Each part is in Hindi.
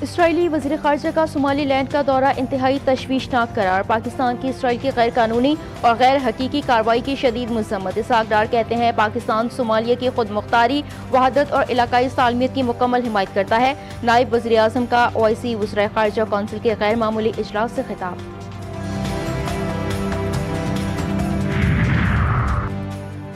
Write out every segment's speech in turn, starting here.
इसराइली वज़ीर ख़ारजा का सोमालीलैंड का दौरा इंतहाई तशवीशनाक करार। पाकिस्तान की इसराइल की गैर कानूनी और गैर हकीकी कार्रवाई की शदीद मज़म्मत। इसहाक डार कहते हैं पाकिस्तान सोमालिया की खुद मुख्तारी, वहादत और इलाकाई सालमियत की मुकम्मल हिमायत करता है। नायब वज़ीर आज़म का ओआईसी वज़राए ख़ारजा कौंसिल के गैर मामूली इजलास से खिताब।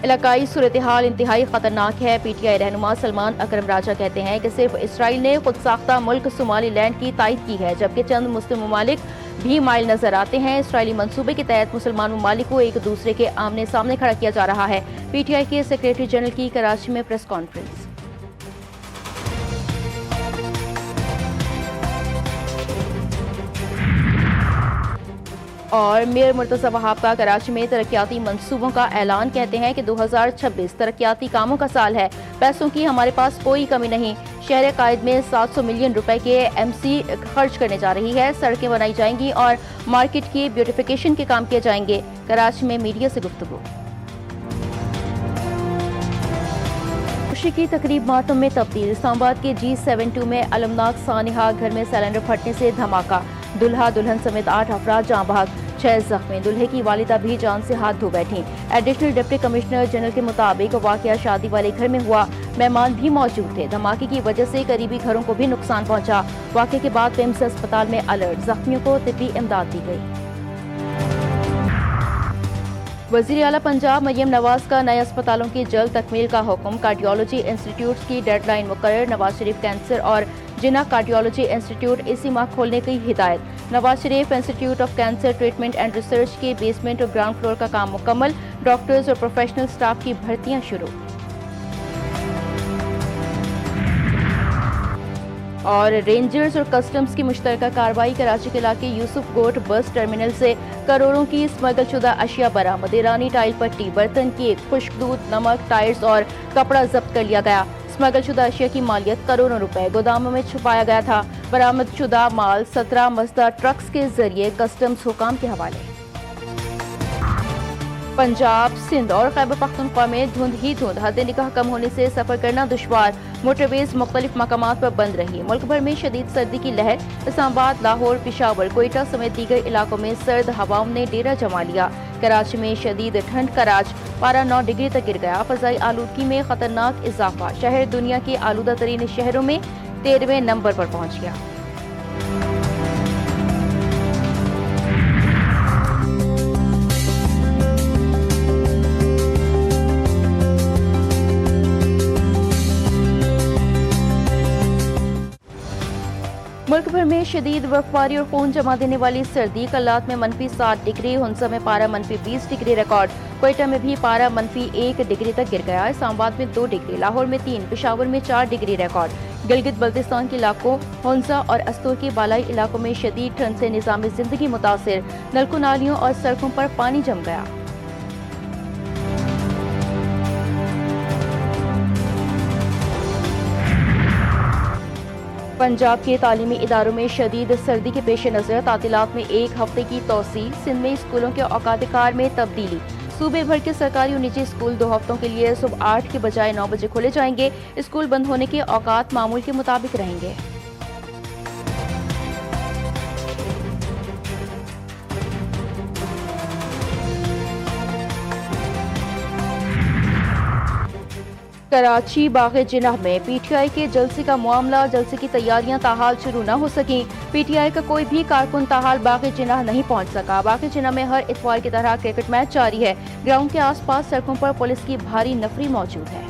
इलाकाई सूरत हाल इंतहाई खतरनाक है। पीटीआई रहनुमा सलमान अकरम राजा कहते हैं कि सिर्फ इसराइल ने खुद साख्ता मुल्क सोमालीलैंड की तायद की है, जबकि चंद मुस्लिम ममालिक भी माइल नजर आते हैं। इसराइली मंसूबे के तहत मुसलमान ममालिक को एक दूसरे के आमने सामने खड़ा किया जा रहा है। पीटीआई के सेक्रेटरी जनरल की कराची में प्रेस कॉन्फ्रेंस। और मेयर मुर्तज़ा वहाब का कराची में तरक्याती मंसूबों का ऐलान। कहते हैं कि 2026 तरक्याती कामों का साल है, पैसों की हमारे पास कोई कमी नहीं। शहर कायद में 700 मिलियन रुपए के एमसी खर्च करने जा रही है। सड़कें बनाई जाएंगी और मार्केट की ब्यूटिफिकेशन के काम किए जाएंगे। कराची में मीडिया से गुफ्तगू। खुशी की तकरीब मातम में तब्दील। इस्लामाबाद के G72 में अलमनाक सानिहा घर में सिलेंडर फटने से धमाका। दुल्हा दुल्हन समेत 8 अफराद जाँ बहक, 6 जख्मी। दुल्हे की वालिदा भी जान से हाथ धो बैठी। एडिशनल डिप्टी कमिश्नर जनरल के मुताबिक वाकया शादी वाले घर में हुआ, मेहमान भी मौजूद थे। धमाके की वजह से करीबी घरों को भी नुकसान पहुंचा। वाकये के बाद पिम्स अस्पताल में अलर्ट, जख्मियों को तिब्बी इमदाद दी गई। वज़ीर आला पंजाब मरियम नवाज का नए अस्पतालों की जल्द तकमील का हुक्म। कार्डियोलॉजी इंस्टीट्यूट की डेडलाइन मुकर्रर। नवाज शरीफ कैंसर और जिना कार्डियोलॉजी इंस्टीट्यूट इसी माह खोलने की हिदायत। Nawaz Sharif institute of cancer treatment and research के बेसमेंट और ग्राउंड फ्लोर का काम मुकम्मल। डॉक्टर्स और प्रोफेशनल स्टाफ की भर्तियां शुरू। और रेंजर्स और कस्टम्स की मुश्तरका कार्रवाई। कराची के इलाके यूसुफ गोट बस टर्मिनल से करोड़ों की स्मगलशुदा अशिया बरामद। ईरानी टाइल पट्टी, बर्तन, केक, खुश्क दूध, नमक, टायर्स और कपड़ा जब्त कर लिया गया। स्मगलशुदा अशिया की मालियत करोड़ों रुपए गोदामों में छुपाया गया था। बरामदशुदा माल 17 मजदा ट्रक्स के जरिए कस्टम्स हुकाम के हवाले। पंजाब, सिंध और खैबर पख्तूनख्वा में धुंध ही धुंध। हद निगाह कम होने से सफर करना दुश्वार। मोटरवेज मुख्तलिफ मकामात पर बंद रही। मुल्क भर में शदीद सर्दी की लहर। इस्लामाबाद, लाहौर, पिशावर, कोयटा समेत दीगर इलाकों में सर्द हवाओं ने डेरा जमा लिया। कराची में शदीद ठंड का राज, पारा 9 डिग्री तक गिर गया। फजाई आलूदगी में खतरनाक इजाफा। शहर दुनिया के आलूदा तरीन शहरों में 13वें नंबर पर पहुंच गया। मुल्क भर में शदीद बर्फबारी और खून जमा देने वाली सर्दी। कल्लात में -7 डिग्री, हुंसा में पारा -20 डिग्री रिकॉर्ड। कोयटा में भी पारा -1 डिग्री तक गिर गया। इस्लामाबाद में 2 डिग्री, लाहौर में 3, पिशावर में 4 डिग्री रिकॉर्ड। गिलगित बल्तिस्तान के इलाकों, हुंसा और अस्तूर के बालाई इलाकों में शदीद ठंड से निज़ाम जिंदगी मुतासिर। नलकों, नालियों और सड़कों पर पानी जम गया। पंजाब के तालीमी इदारों में शदीद सर्दी के पेश नज़र तातीलात में 1 हफ्ते की तोसी। सिंध में स्कूलों के औकात कार में तब्दीली। सूबे भर के सरकारी और निजी स्कूल 2 हफ्तों के लिए सुबह 8 के बजाय 9 बजे खोले जाएंगे। स्कूल बंद होने के औकात मामूल के मुताबिक रहेंगे। कराची बाग़े जिन्ना में पीटीआई के जलसे का मामला। जलसे की तैयारियां ताहाल शुरू न हो सकी। पीटीआई का कोई भी कारकुन ताहाल बाग़े जिन्ना नहीं पहुंच सका। बाग़े जिन्ना में हर इतवार की तरह क्रिकेट मैच जारी है। ग्राउंड के आसपास सड़कों पर पुलिस की भारी नफरी मौजूद है।